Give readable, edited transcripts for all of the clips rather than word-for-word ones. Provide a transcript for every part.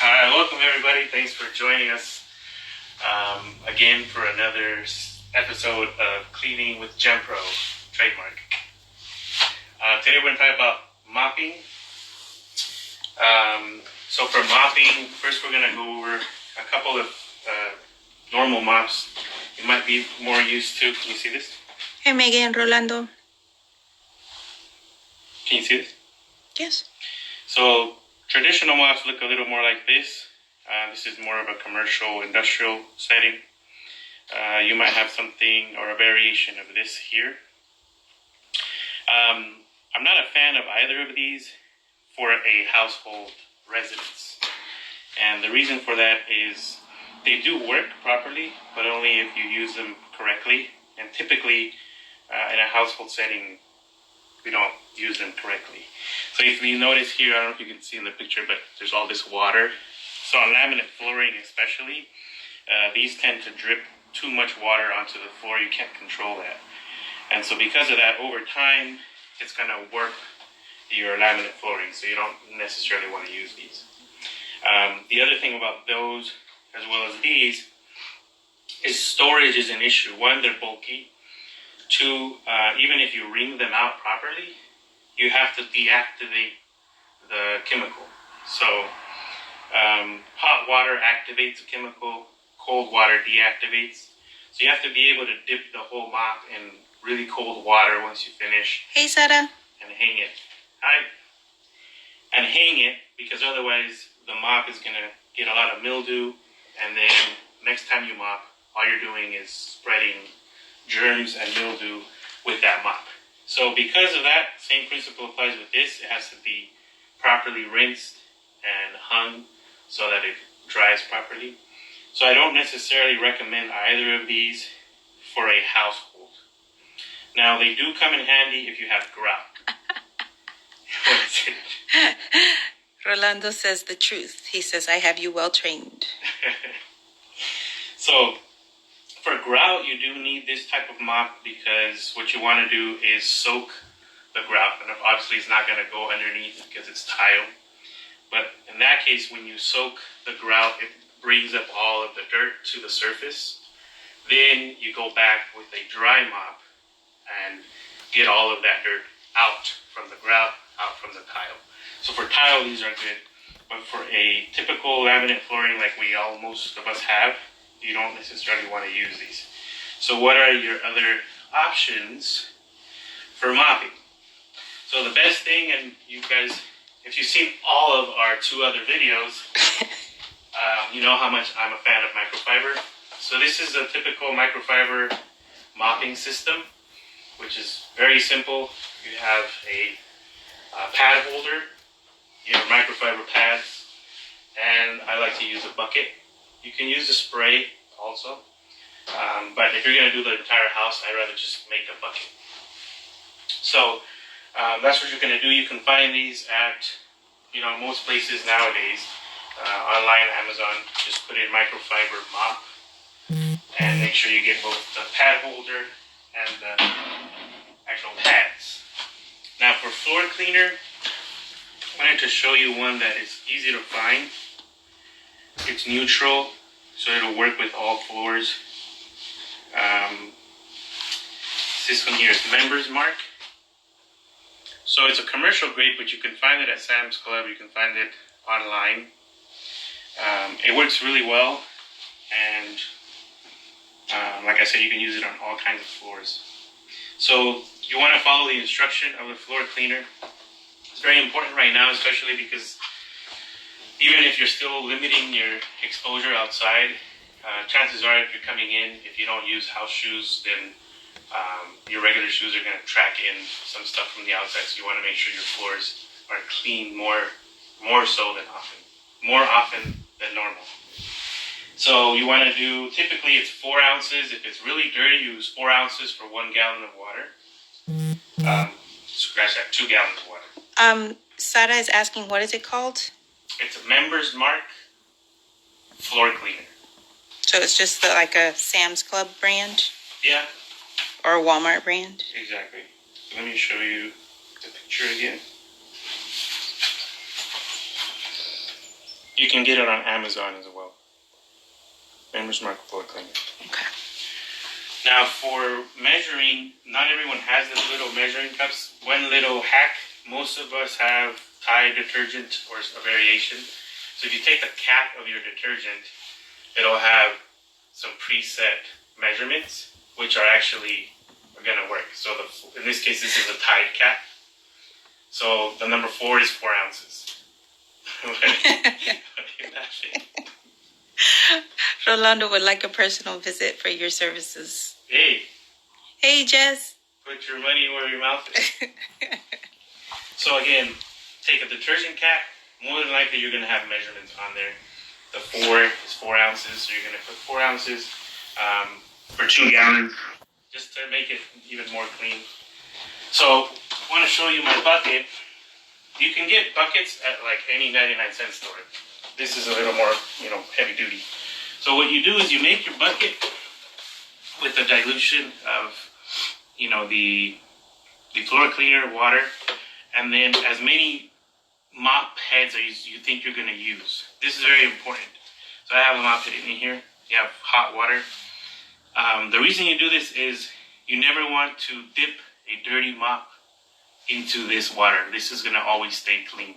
All right, welcome everybody. Thanks for joining us again for another episode of Cleaning with GemPro, trademark. Today we're going to talk about mopping. So for mopping, first we're going to go over a couple of normal mops you might be more used to. Can you see this? Hey Megan, Rolando. Can you see this? Yes. So traditional mops look a little more like this. This is more of a commercial, industrial setting. You might have something or a variation of this here. I'm not a fan of either of these for a household residence. And the reason for that is they do work properly, but only if you use them correctly. And typically, in a household setting, we don't use them correctly. So if you notice here, I don't know if you can see in the picture, but there's all this water. So on laminate flooring especially, these tend to drip too much water onto the floor. You can't control that. And so because of that, over time, it's going to warp your laminate flooring. So you don't necessarily want to use these. The other thing about those, as well as these, is storage is an issue. One, they're bulky. Two, even if you wring them out properly, you have to deactivate the chemical. So hot water activates the chemical, cold water deactivates. So you have to be able to dip the whole mop in really cold water once you finish. Hey Sarah. And hang it. Hi. And hang it, because otherwise the mop is going to get a lot of mildew, and then next time you mop, all you're doing is spreading germs and mildew with that mop. So because of that, same principle applies with this. It has to be properly rinsed and hung so that it dries properly. So I don't necessarily recommend either of these for a household. Now they do come in handy if you have grout. What is it? Rolando says the truth. He says, I have you well trained. So for grout, you do need this type of mop because what you want to do is soak the grout. And obviously it's not going to go underneath because it's tile. But in that case, when you soak the grout, it brings up all of the dirt to the surface. Then you go back with a dry mop and get all of that dirt out from the grout, out from the tile. So for tile, these are good. But for a typical laminate flooring like most of us have, you don't necessarily want to use these. So what are your other options for mopping? So the best thing, and you guys, if you've seen all of our two other videos, you know how much I'm a fan of microfiber. So this is a typical microfiber mopping system, which is very simple. You have a pad holder, you have microfiber pads, and I like to use a bucket. You can use a spray also, but if you're going to do the entire house, I'd rather just make a bucket. So that's what you're going to do. You can find these at, most places nowadays, online, Amazon. Just put in microfiber mop, and make sure you get both the pad holder and the actual pads. Now for floor cleaner, I wanted to show you one that is easy to find. It's neutral, so it'll work with all floors. This one here is Members Mark. So it's a commercial grade, but you can find it at Sam's Club. You can find it online. It works really well, and like I said, you can use it on all kinds of floors. So you want to follow the instruction of the floor cleaner. It's very important right now, especially because even if you're still limiting your exposure outside, chances are if you're coming in, if you don't use house shoes, then your regular shoes are going to track in some stuff from the outside. So you want to make sure your floors are clean more so than often. More often than normal. So you want to do, typically it's 4 ounces. If it's really dirty, use 4 ounces for 1 gallon of water. Scratch that, 2 gallons of water. Sarah is asking, what is it called? It's a Members Mark floor cleaner. So it's just like a Sam's Club brand? Yeah. Or a Walmart brand? Exactly. Let me show you the picture again. You can get it on Amazon as well. Members Mark Floor Cleaner. Okay. Now for measuring, not everyone has those little measuring cups. One little hack, most of us have Tide detergent or a variation. So if you take the cap of your detergent, it'll have some preset measurements, which are actually going to work. So in this case, this is a Tide cap. So the number 4 is 4 ounces. What are you laughing? Rolando would like a personal visit for your services. Hey. Hey, Jess. Put your money where your mouth is. So again, take a detergent cap. More than likely, you're going to have measurements on there. The 4 is 4 ounces, so you're going to put 4 ounces for 2 gallons, just to make it even more clean. So I want to show you my bucket. You can get buckets at like any 99-cent store. This is a little more, heavy duty. So what you do is you make your bucket with a dilution of, the floor cleaner, water, and then as many mop heads as you think you're going to use. This is very important. So I have a mop head in here. You have hot water. The reason you do this is you never want to dip a dirty mop into this water. This is going to always stay clean.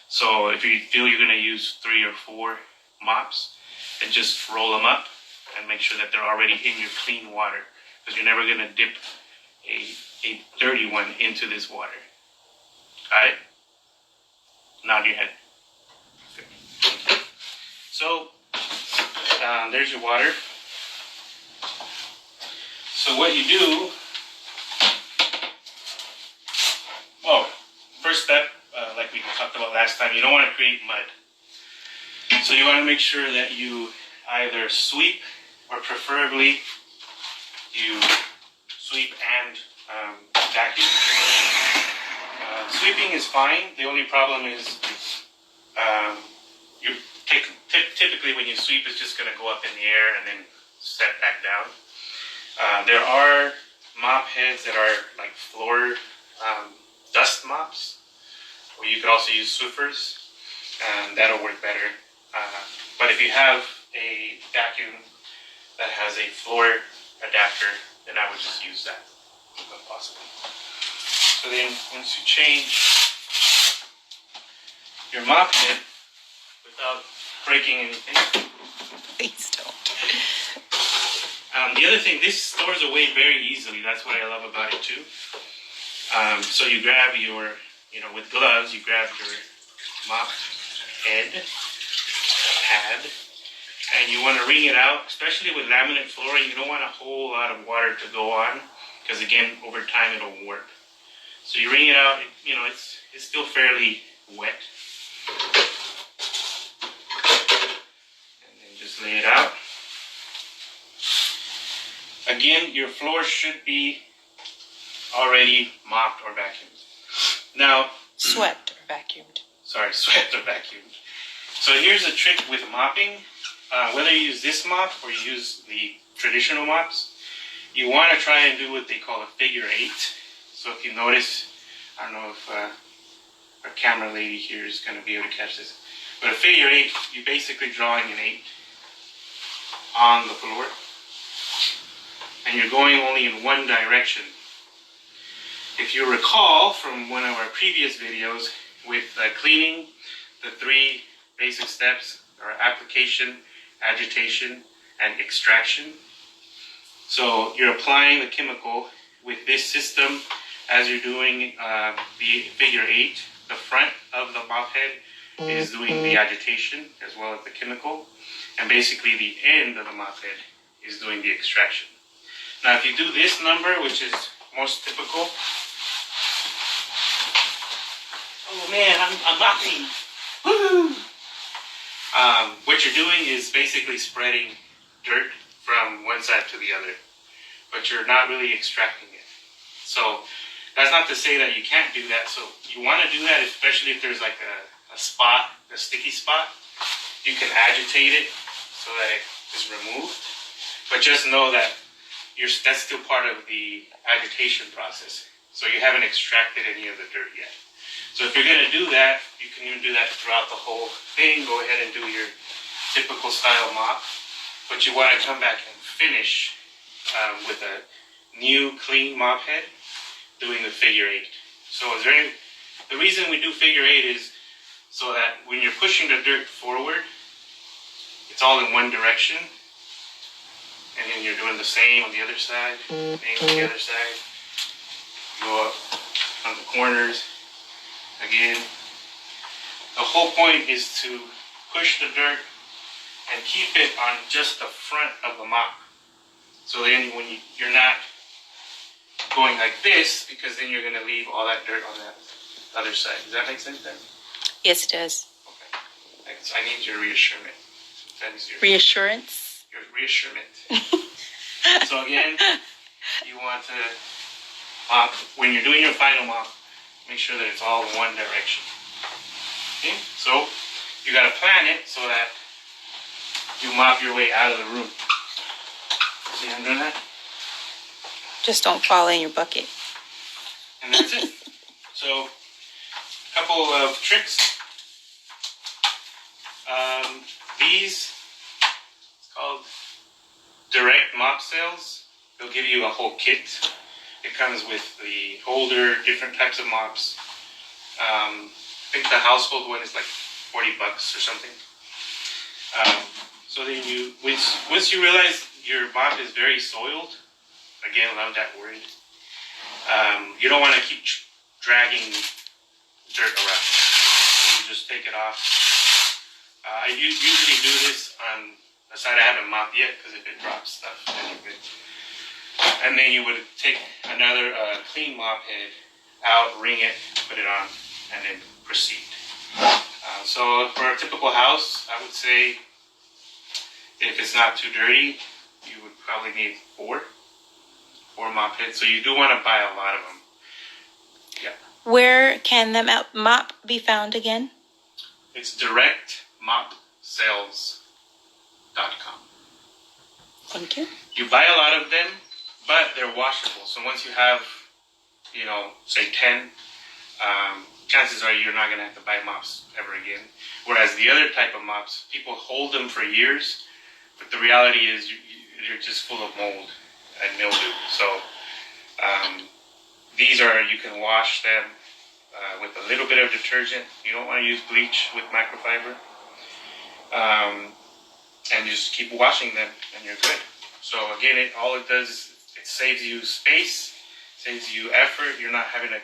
So if you feel you're going to use 3 or 4 mops, then just roll them up and make sure that they're already in your clean water, because you're never going to dip a dirty one into this water. Got it? Nod your head. Good. So there's your water. So what you do, first step, like we talked about last time, you don't want to create mud. So you want to make sure that you either sweep, or preferably you sweep and vacuum. Sweeping is fine. The only problem is typically when you sweep, it's just going to go up in the air and then set back down. There are mop heads that are like floor dust mops, or you could also use Swiffers, and that'll work better. But if you have a vacuum that has a floor adapter, then I would just use that if possible. So then once you change your mop head without breaking anything. Please don't. The other thing, this stores away very easily. That's what I love about it too. So you grab your, with gloves, you grab your mop head, pad, and you want to wring it out. Especially with laminate flooring, you don't want a whole lot of water to go on, because again, over time it'll warp. So you wring it out. It's still fairly wet, and then just lay it out. Again, your floor should be already mopped or vacuumed. Now, Swept or vacuumed. Sorry, swept or vacuumed. So here's a trick with mopping. Whether you use this mop or you use the traditional mops, you want to try and do what they call a figure 8. So if you notice, I don't know if our camera lady here is going to be able to catch this, but a figure 8, you're basically drawing an 8 on the floor, and you're going only in one direction. If you recall from one of our previous videos with cleaning, the 3 basic steps are application, agitation, and extraction. So you're applying the chemical with this system as you're doing the figure 8. The front of the mop head is doing the agitation as well as the chemical, and basically the end of the mop head is doing the extraction. Now if you do this number, which is most typical, oh man, I'm mopping, woo! What you're doing is basically spreading dirt from one side to the other, but you're not really extracting it. So that's not to say that you can't do that. So you want to do that, especially if there's like a spot, a sticky spot. You can agitate it so that it is removed, but just know that that's still part of the agitation process. So you haven't extracted any of the dirt yet. So if you're going to do that, you can even do that throughout the whole thing. Go ahead and do your typical style mop. But you want to come back and finish with a new clean mop head doing the figure eight. So the reason we do figure eight is so that when you're pushing the dirt forward, it's all in one direction. And then you're doing the same on the other side, same on the other side. Go up on the corners again. The whole point is to push the dirt and keep it on just the front of the mop. So then when you're not going like this, because then you're going to leave all that dirt on that other side. Does that make sense then? Yes, it does. Okay. I need your reassurance. Reassurance? Your reassurance. So again, you want to mop, when you're doing your final mop, make sure that it's all in one direction. Okay? So you got to plan it so that you mop your way out of the room. See how I'm doing that? Just don't fall in your bucket. And that's it. So, a couple of tricks. These, it's called direct mop sales. They'll give you a whole kit. It comes with the holder, different types of mops. I think the household one is like $40 or something. So then once you realize your mop is very soiled, again, love that word, you don't want to keep dragging dirt around. So you just take it off. I usually do this on the side I haven't mopped yet, because if it drops stuff, then you're good. And then you would take another clean mop head out, wring it, put it on, and then proceed. So for a typical house, I would say if it's not too dirty, you would probably need four mop heads. So you do want to buy a lot of them. Yeah. Where can the mop be found again? It's directmopsales.com. Thank you. You buy a lot of them, but they're washable. So once you have, say 10, chances are you're not going to have to buy mops ever again. Whereas the other type of mops, people hold them for years, but the reality is you're just full of mold and mildew. So you can wash them with a little bit of detergent. You don't want to use bleach with microfiber. And you just keep washing them and you're good. So again, all it does is it saves you space, saves you effort. You're not having to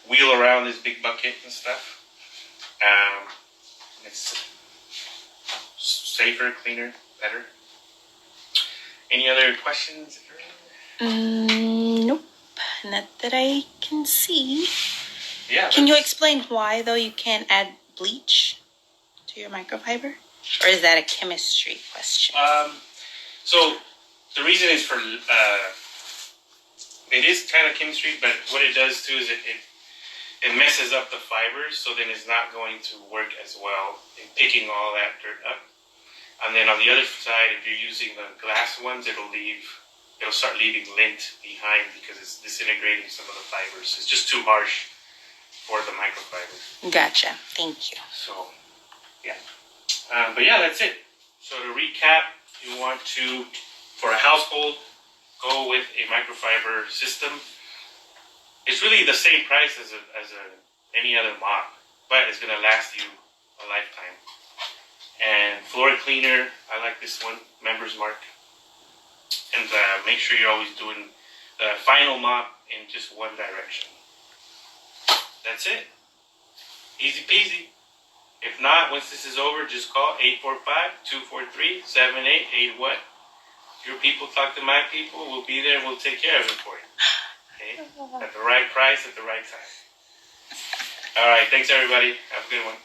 wheel around this big bucket and stuff. It's safer, cleaner, better. Any other questions? Nope. Not that I can see. Yeah. Can you explain why, though, you can't add bleach to your microfiber? Or is that a chemistry question? So the reason is for it is kind of chemistry, but what it does too is it messes up the fibers, so then it's not going to work as well in picking all that dirt up. And then on the other side, if you're using the glass ones, it'll start leaving lint behind because it's disintegrating some of the fibers. It's just too harsh for the microfiber. Gotcha. Thank you. So, yeah. But yeah, that's it. So to recap, you want to, for a household, go with a microfiber system. It's really the same price as any other mop, but it's going to last you a lifetime. And floor cleaner, I like this one, Members Mark. And make sure you're always doing the final mop in just one direction. That's it. Easy peasy. If not, once this is over, just call 845-243-7881. Your people talk to my people. We'll be there and we'll take care of it for you. Okay? At the right price, at the right time. All right. Thanks, everybody. Have a good one.